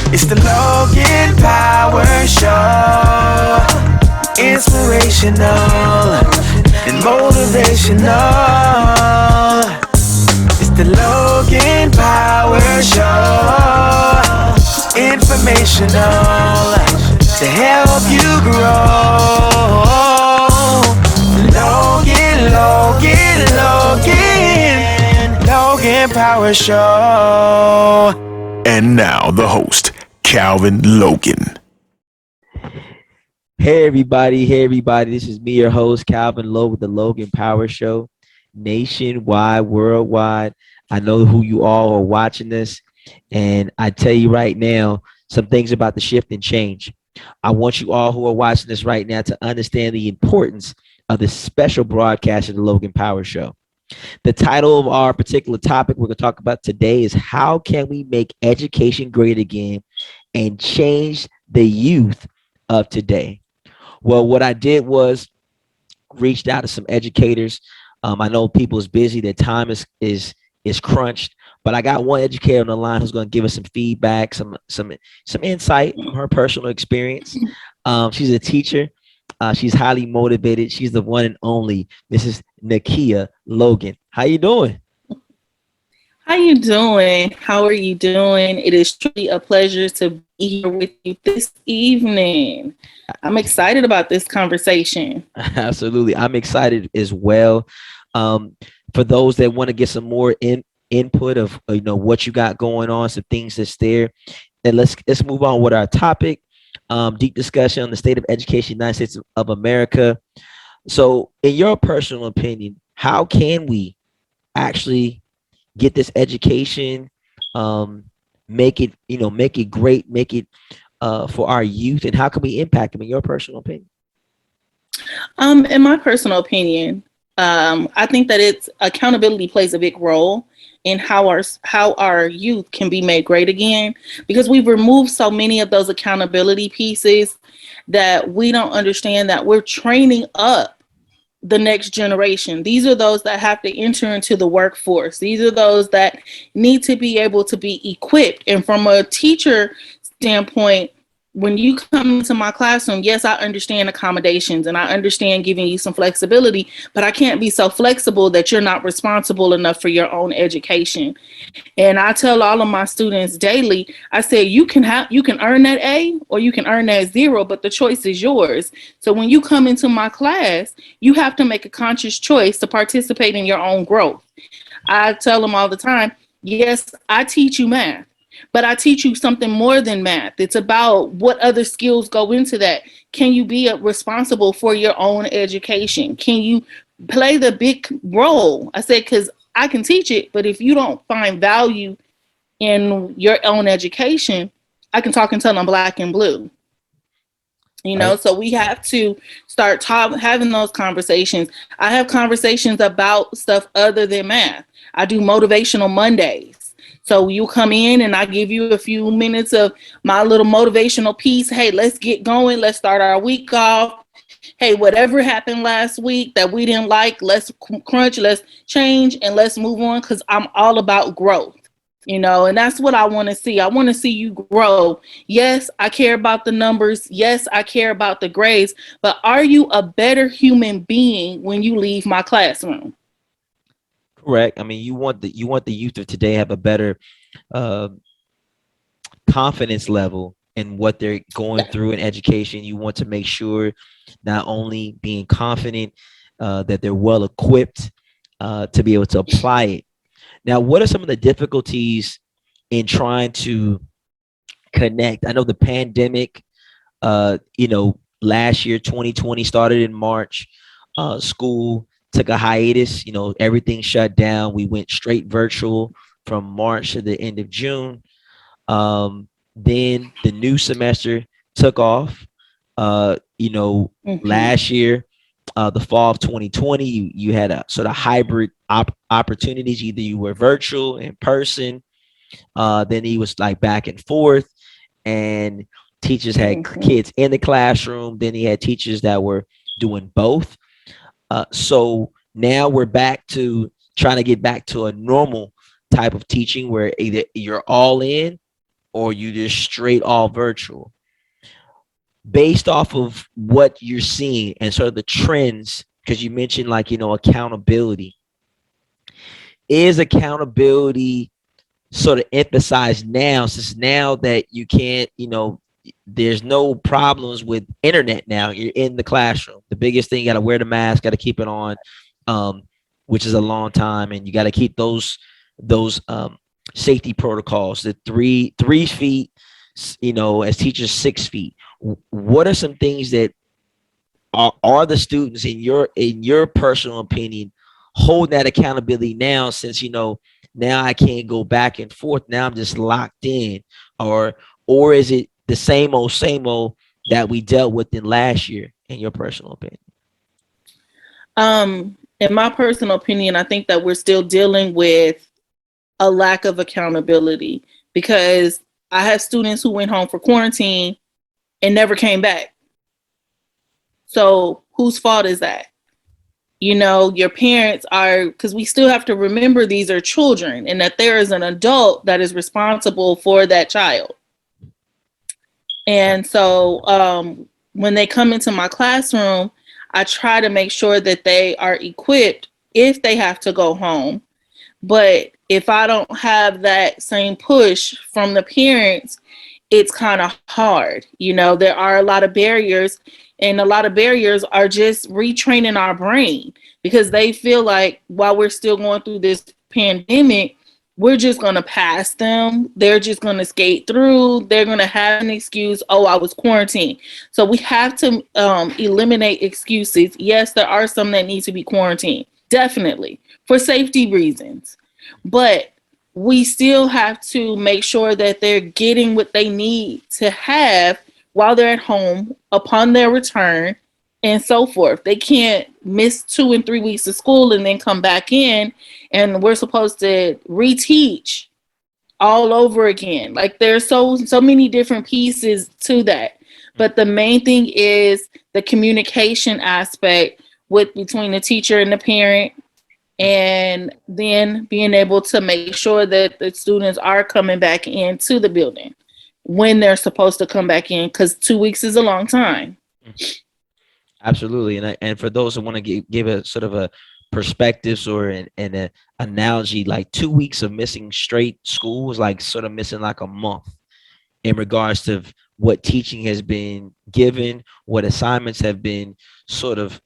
It's the Logan Power Show. Inspirational and motivational. It's the Logan Power Show. Informational to help you grow. Logan Power Show. And now the host, Calvin Logan. Hey everybody, this is me, your host, Calvin Lowe with the Logan Power Show. Nationwide, worldwide. I know who you all are watching this. And I tell you right now, some things about the shift and change. I want you all who are watching this right now to understand the importance of this special broadcast of the Logan Power Show. The title of our particular topic we're going to talk about today is how can we make education great again and change the youth of today? Well, what I did was reached out to some educators. I know people is busy, their time is crunched, but I got one educator on the line who's going to give us some feedback, some insight from her personal experience. She's a teacher. She's highly motivated. She's the one and only Mrs. Nakia Logan. How you doing? How you doing? How are you doing? It is truly a pleasure to be here with you this evening. I'm excited about this conversation. Absolutely. I'm excited as well. For those that want to get some more input of what you got going on, some things that's there. And let's move on with our topic. Deep discussion on the state of education in the United States of America. So in your personal opinion, how can we actually get this education, make it great, make it for our youth, and how can we impact them in your personal opinion? In my personal opinion, I think that it's accountability plays a big role in how our youth can be made great again, because we've removed so many of those accountability pieces that we don't understand that we're training up the next generation. These are those that have to enter into the workforce. These are those that need to be able to be equipped. And from a teacher standpoint, when you come into my classroom, yes, I understand accommodations and I understand giving you some flexibility, but I can't be so flexible that you're not responsible enough for your own education. And I tell all of my students daily, I say, you can earn that A or you can earn that 0, but the choice is yours. So when you come into my class, you have to make a conscious choice to participate in your own growth. I tell them all the time, yes, I teach you math, but I teach you something more than math. It's about what other skills go into that. Can you be responsible for your own education? Can you play the big role? I said, because I can teach it, but if you don't find value in your own education, I can talk until I'm black and blue. Right. So we have to start having those conversations. I have conversations about stuff other than math. I do motivational Mondays. So you come in and I give you a few minutes of my little motivational piece. Hey, let's get going. Let's start our week off. Hey, whatever happened last week that we didn't like, let's crunch, let's change, and let's move on, because I'm all about growth, and that's what I want to see. I want to see you grow. Yes, I care about the numbers. Yes, I care about the grades, but are you a better human being when you leave my classroom? Correct. I mean, you want the youth of today have a better confidence level in what they're going through in education. You want to make sure not only being confident that they're well equipped to be able to apply it. Now, what are some of the difficulties in trying to connect? I know the pandemic, last year, 2020 started in March. School took a hiatus, everything shut down. We went straight virtual from March to the end of June. Then the new semester took off. Last year, the fall of 2020, you had a sort of hybrid opportunities. Either you were virtual, in person, then he was like back and forth, and teachers had kids in the classroom. Then he had teachers that were doing both. So now we're back to trying to get back to a normal type of teaching where either you're all in or you just straight all virtual? Based off of what you're seeing and sort of the trends, because you mentioned like, accountability. Is accountability sort of emphasized now, since now that you can't, there's no problems with internet now. You're in the classroom. The biggest thing, you got to wear the mask, got to keep it on, um, which is a long time, and you got to keep those safety protocols. The three feet, as teachers 6 feet. What are some things that are the students in your personal opinion holding that accountability now, since now I can't go back and forth, now I'm just locked in, or is it the same old that we dealt with in last year, in your personal opinion? In my personal opinion, I think that we're still dealing with a lack of accountability, because I have students who went home for quarantine and never came back. So whose fault is that? Your parents are, because we still have to remember these are children and that there is an adult that is responsible for that child. And so when they come into my classroom, I try to make sure that they are equipped if they have to go home. But if I don't have that same push from the parents, it's kind of hard. There are a lot of barriers, and a lot of barriers are just retraining our brain, because they feel like while we're still going through this pandemic, we're just going to pass them. They're just going to skate through. They're going to have an excuse. Oh, I was quarantined. So we have to eliminate excuses. Yes, there are some that need to be quarantined, definitely, for safety reasons. But we still have to make sure that they're getting what they need to have while they're at home upon their return and so forth. They can't miss 2 and 3 weeks of school and then come back in, and we're supposed to reteach all over again. Like, there's so many different pieces to that. But the main thing is the communication aspect with between the teacher and the parent, and then being able to make sure that the students are coming back into the building when they're supposed to come back in, because 2 weeks is a long time. Absolutely. And for those who want to give a sort of a perspectives or an analogy, like 2 weeks of missing straight school is like sort of missing like a month in regards to what teaching has been given, what assignments have been sort of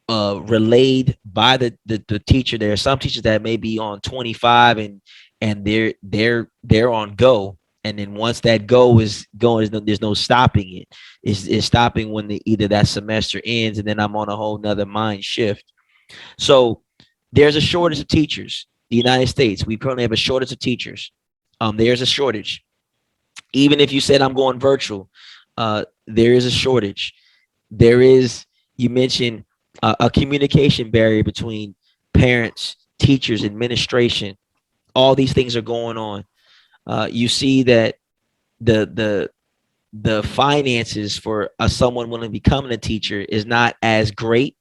relayed by the teacher. There are some teachers that may be on 25, and they're on go, and then once that go is going, there's no stopping it. It's stopping when either that semester ends, and then I'm on a whole nother mind shift. So there's a shortage of teachers. The United States, we currently have a shortage of teachers. There's a shortage. Even if you said I'm going virtual, there is a shortage. There is, you mentioned a communication barrier between parents, teachers, administration. All these things are going on. You see that the finances for someone willing to becoming a teacher is not as great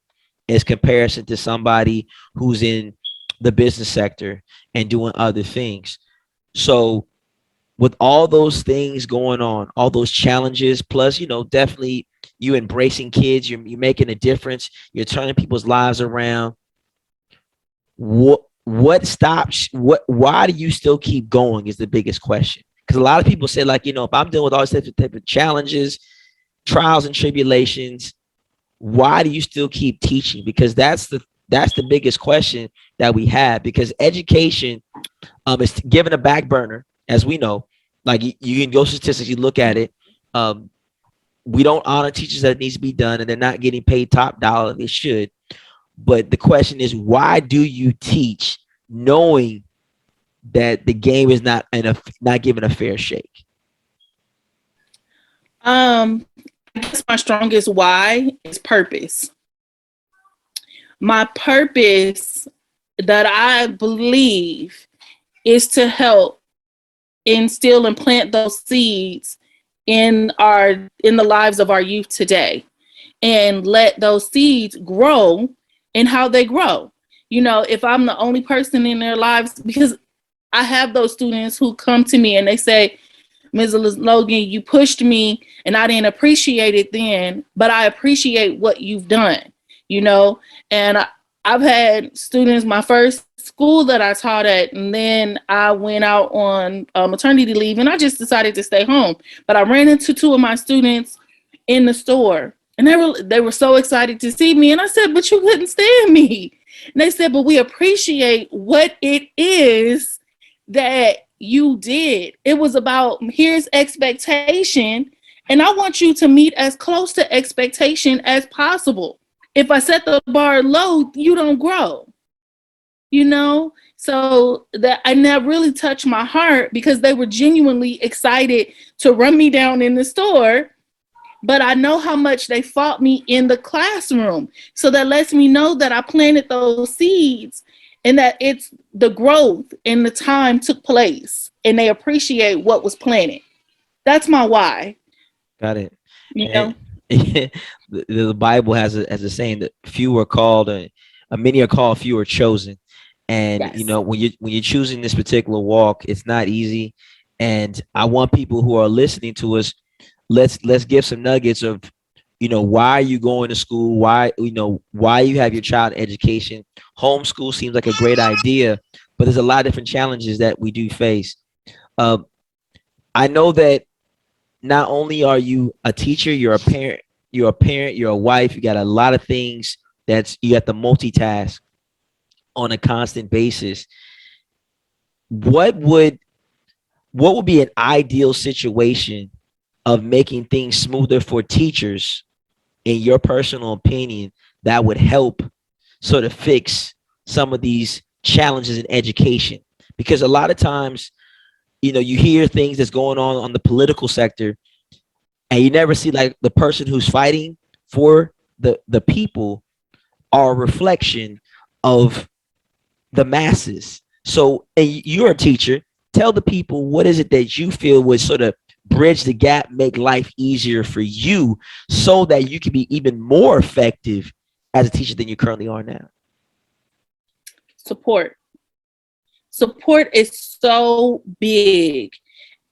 as comparison to somebody who's in the business sector and doing other things. So with all those things going on, all those challenges, plus, definitely you embracing kids, you're making a difference, you're turning people's lives around. What stops? Why do you still keep going is the biggest question. Because a lot of people say, like, if I'm dealing with all these type of challenges, trials and tribulations, why do you still keep teaching? Because that's the biggest question that we have. Because education is given a back burner, as we know. Like, you can go statistics, you look at it. We don't honor teachers that it needs to be done, and they're not getting paid top dollar. They should. But the question is, why do you teach knowing that the game is not given a fair shake? I guess my strongest why is purpose. My purpose that I believe is to help instill and plant those seeds in the lives of our youth today, and let those seeds grow in how they grow. If I'm the only person in their lives, because I have those students who come to me and they say, Ms. Logan, you pushed me and I didn't appreciate it then, but I appreciate what you've done, you know? And I've had students, my first school that I taught at, and then I went out on maternity leave and I just decided to stay home. But I ran into two of my students in the store and they were so excited to see me. And I said, but you couldn't stand me. And they said, but we appreciate what it is that you did. It was about here's expectation, and I want you to meet as close to expectation as possible. If I set the bar low, you don't grow, you know? So that really touched my heart because they were genuinely excited to run me down in the store. But I know how much they fought me in the classroom. So that lets me know that I planted those seeds and that it's the growth and the time took place and they appreciate what was planted. That's my why, Got it. you And know? the Bible has a saying that few are called, and many are called, few are chosen. And you Yes. know, when you're choosing this particular walk, it's not easy. And I want people who are listening to us, let's give some nuggets of, you know, why are you going to school? Why, you know, why you have your child in education? Homeschool seems like a great idea, but there's a lot of different challenges that we do face. Um, I know that not only are you a teacher, you're a wife, you got a lot of things that's you have to multitask on a constant basis. What would what would be an ideal situation of making things smoother for teachers, in your personal opinion, that would help sort of fix some of these challenges in education? Because a lot of times, you know, you hear things that's going on the political sector, and you never see like the person who's fighting for the people are a reflection of the masses. So, and you're a teacher. Tell the people, what is it that you feel would sort of bridge the gap, make life easier for you, so that you can be even more effective as a teacher than you currently are now? Support. Support is so big.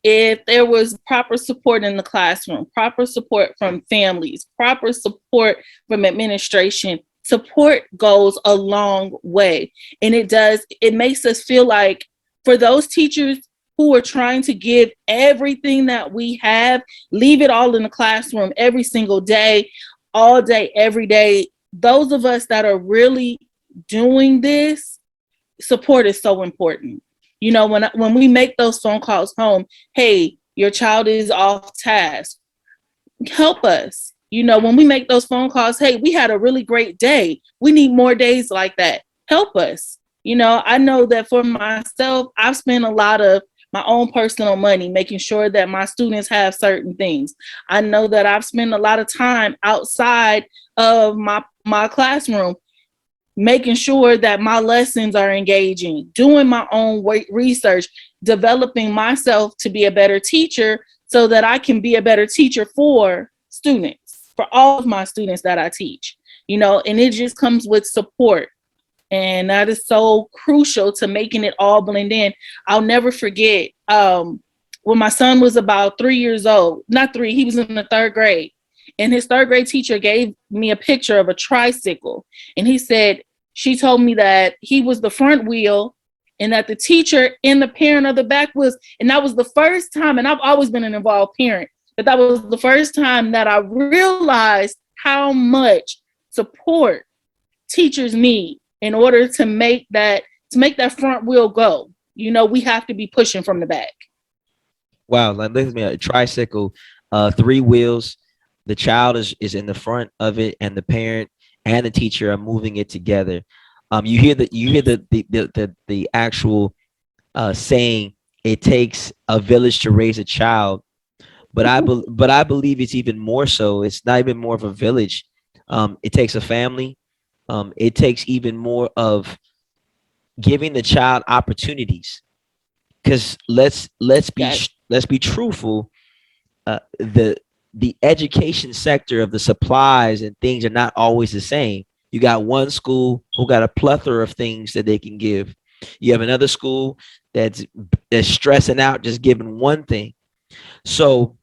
If there was proper support in the classroom, proper support from families, proper support from administration, support goes a long way. And it makes us feel like for those teachers who are trying to give everything that we have, leave it all in the classroom every single day, all day, every day. Those of us that are really doing this, support is so important. You know, when we make those phone calls home, hey, your child is off task, help us. You know, when we make those phone calls, hey, we had a really great day, we need more days like that, help us. You know, I know that for myself, I've spent a lot of my own personal money making sure that my students have certain things. I know that I've spent a lot of time outside of my classroom making sure that my lessons are engaging, doing my own research, developing myself to be a better teacher so that I can be a better teacher for students, for all of my students that I teach, you know, and it just comes with support. And that is so crucial to making it all blend in. I'll never forget when my son was about 3 years old, not three, he was in the third grade. And his third grade teacher gave me a picture of a tricycle. And he said, she told me that he was the front wheel and that the teacher and the parent of the back was, and that was the first time, and I've always been an involved parent, but that was the first time that I realized how much support teachers need in order to make that front wheel go. You know, we have to be pushing from the back. Wow, like look at me, a tricycle, three wheels. The child is in the front of it, and the parent and the teacher are moving it together. You hear the actual saying, "It takes a village to raise a child." But I believe it's even more so. It's not even more of a village. It takes a family. It takes even more of giving the child opportunities. Because That let's be truthful. The education sector of the supplies and things are not always the same. You got one school who got a plethora of things that they can give. You have another school that's stressing out just giving one thing. So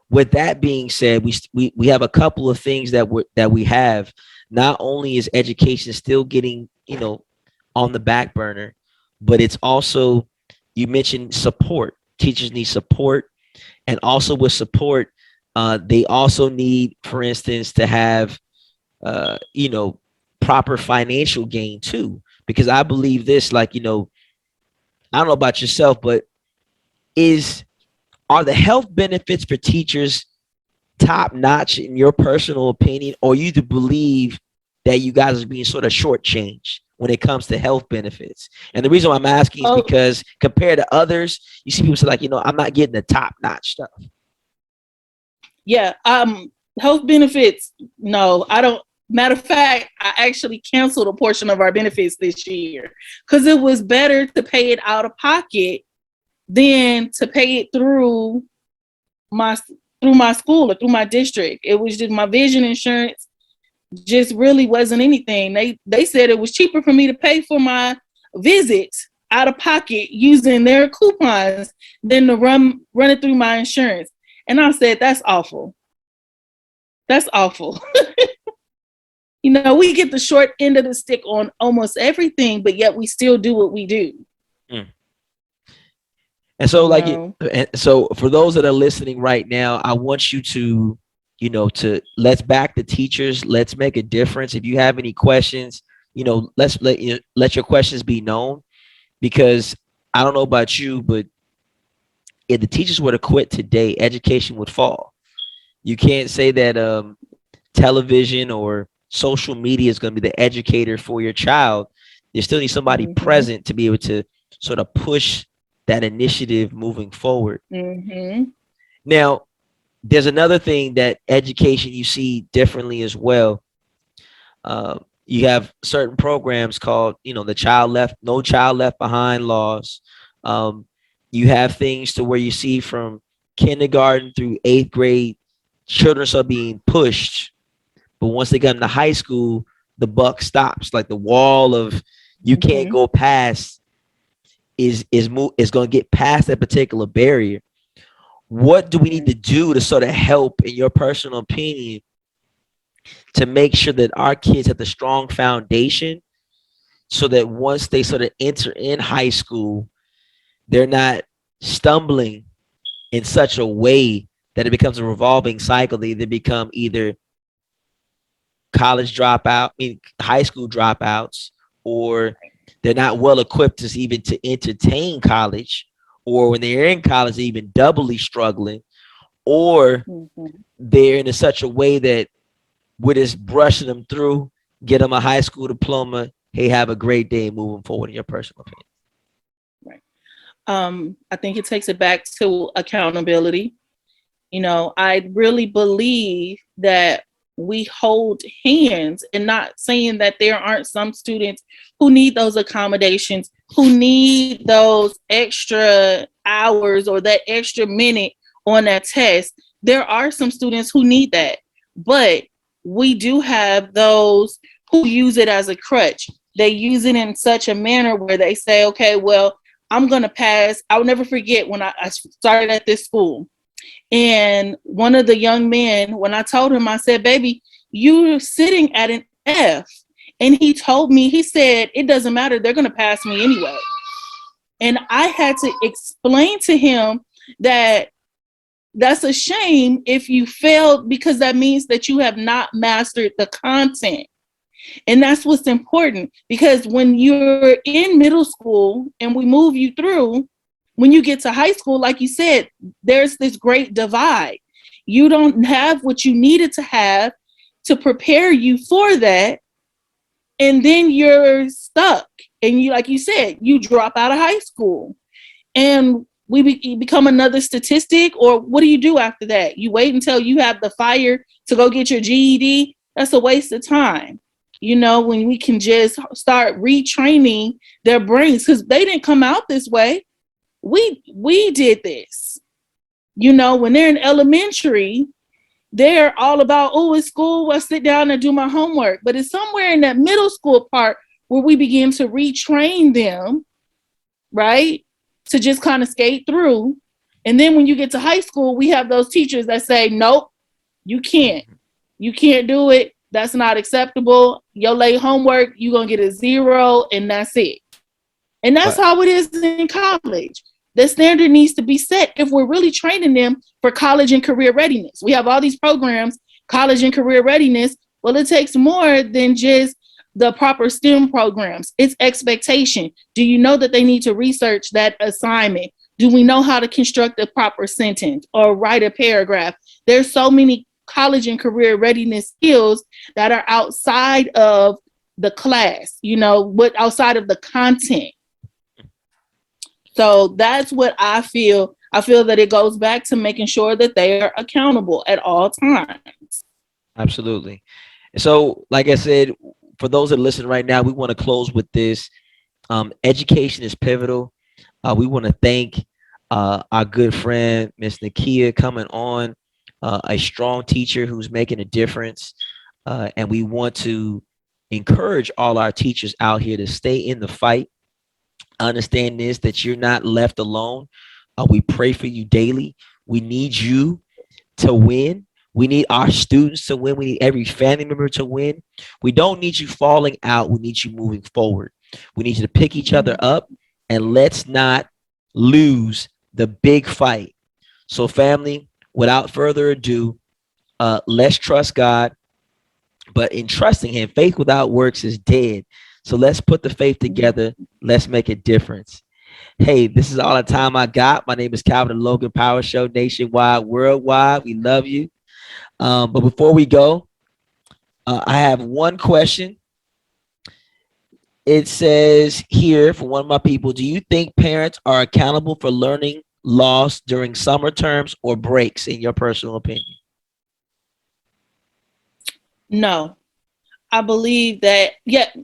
with that being said, we have a couple of things that we have. Not only is education still getting, on the back burner, but it's also, you mentioned support. Teachers need support, and also with support, they also need, for instance, to have uh, you know proper financial gain too. Because I believe this, like, I don't know about yourself, but is are the health benefits for teachers top notch in your personal opinion, or you to believe that you guys are being sort of shortchanged when it comes to health benefits? And the reason why I'm asking is Oh, because compared to others, you see people say like, I'm not getting the top notch stuff. yeah. Health benefits. No, I don't. Matter of fact, I actually canceled a portion of our benefits this year because it was better to pay it out of pocket than to pay it my through my school or through my district. It was just my vision insurance just really wasn't anything. They said it was cheaper for me to pay for my visits out of pocket using their coupons than to run it through my insurance. And I said, that's awful. That's awful. We get the short end of the stick on almost everything, but yet we still do what we do. Mm. And so, and so for those that are listening right now, I want you to, to let's back the teachers. Let's make a difference. If you have any questions, let's let your questions be known, because I don't know about you, but if the teachers were to quit today, education would fall. You can't say that television or social media is going to be the educator for your child. There still needs somebody present to be able to sort of push that initiative moving forward. Now, there's another thing that education you see differently as well. You have certain programs called, the No Child Left Behind laws. You have things to where you see from kindergarten through 8th grade, children are being pushed, but once they get into high school, the buck stops. Like the wall of you can't go past is going to get past that particular barrier. What do we need to do to sort of help, in your personal opinion, to make sure that our kids have the strong foundation so that once they sort of enter in high school, they're not stumbling in such a way that it becomes a revolving cycle? They become either high school dropouts, or they're not well equipped to even to entertain college, or when they're in college, they're even doubly struggling, or they're in such a way that we're just brushing them through, get them a high school diploma. Hey, have a great day moving forward, in your personal opinion. Right. I think it takes it back to accountability. I really believe that we hold hands, and not saying that there aren't some students who need those accommodations, who need those extra hours or that extra minute on that test. There are some students who need that, but we do have those who use it as a crutch. They use it in such a manner where they say, okay, well, I'm going to pass. I'll never forget when I started at this school. And one of the young men, when I told him, I said, baby, you're sitting at an F. And he told me, he said, it doesn't matter. They're going to pass me anyway. And I had to explain to him that that's a shame if you failed, because that means that you have not mastered the content. And that's what's important, because when you're in middle school and we move you through, when you get to high school, like you said, there's this great divide. You don't have what you needed to have to prepare you for that. And then you're stuck. And you, like you said, you drop out of high school. And we become another statistic. Or what do you do after that? You wait until you have the fire to go get your GED. That's a waste of time. When we can just start retraining their brains, because they didn't come out this way. We did this. When they're in elementary, they're all about, oh, it's school, well, sit down and do my homework. But it's somewhere in that middle school part where we begin to retrain them, right? To just kind of skate through. And then when you get to high school, we have those teachers that say, nope, you can't. You can't do it. That's not acceptable. Your late homework, you're going to get a 0 and that's it. And that's how it is in college. The standard needs to be set if we're really training them for college and career readiness. We have all these programs, college and career readiness. Well, it takes more than just the proper STEM programs. It's expectation. Do you know that they need to research that assignment? Do we know how to construct a proper sentence or write a paragraph? There's so many college and career readiness skills that are outside of the class, what outside of the content. So that's what I feel. I feel that it goes back to making sure that they are accountable at all times. Absolutely. So, like I said, for those that listen right now, we want to close with this. Education is pivotal. We want to thank our good friend, Miss Nakia, coming on, a strong teacher who's making a difference. And we want to encourage all our teachers out here to stay in the fight. Understand this, that you're not left alone. We pray for you daily. We need you to win. We need our students to win. We need every family member to win. We don't need you falling out. We need you moving forward. We need you to pick each other up, and let's not lose the big fight. So, family, without further ado, let's trust God. But in trusting him, faith without works is dead. So let's put the faith together. Let's make a difference. Hey, this is all the time I got. My name is Calvin Logan, Power Show, nationwide, worldwide. We love you. But before we go, I have one question. It says here for one of my people, do you think parents are accountable for learning loss during summer terms or breaks, in your personal opinion? No, I believe that, let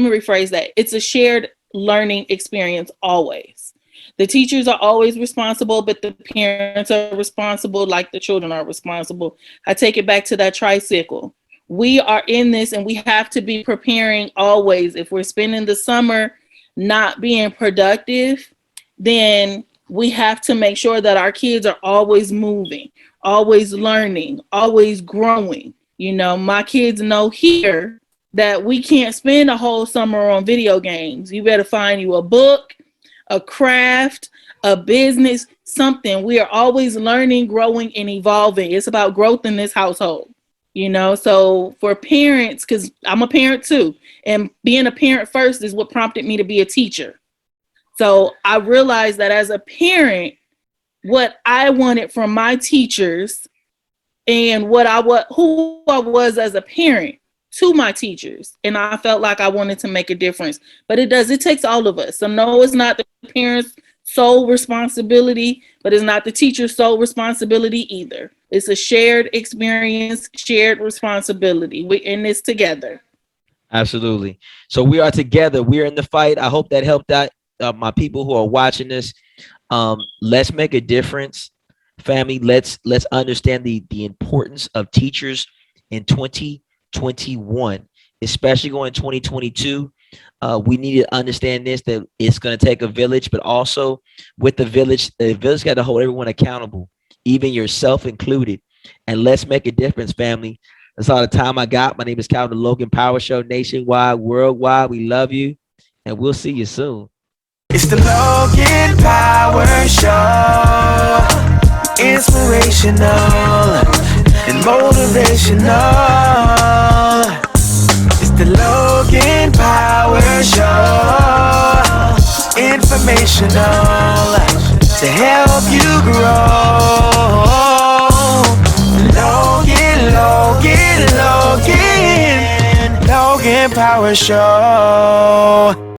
me rephrase that. It's a shared learning experience always. The teachers are always responsible, but the parents are responsible like the children are responsible. I take it back to that tricycle. We are in this and we have to be preparing always. If we're spending the summer not being productive, then we have to make sure that our kids are always moving, always learning, always growing. My kids know here that we can't spend a whole summer on video games. You better find you a book, a craft, a business, something. We are always learning, growing, and evolving. It's about growth in this household, So for parents, because I'm a parent too, and being a parent first is what prompted me to be a teacher. So I realized that as a parent, what I wanted from my teachers and who I was as a parent to my teachers. And I felt like I wanted to make a difference, but it takes all of us. So no, it's not the parents' sole responsibility, but it's not the teacher's sole responsibility either. It's a shared experience, shared responsibility. We're in this together. Absolutely. So we are together. We're in the fight. I hope that helped out my people who are watching this. Let's make a difference, family. Let's understand the importance of teachers in 2021, especially going 2022. We need to understand this, that it's going to take a village, but also with the village got to hold everyone accountable, even yourself included. And let's make a difference, family. That's all the time I got. My name is Calvin Logan, Power Show, nationwide, worldwide. We love you, and we'll see you soon. It's the Logan Power Show. Inspirational and motivational. It's the Logan Power Show. Informational to help you grow. Logan Power Show.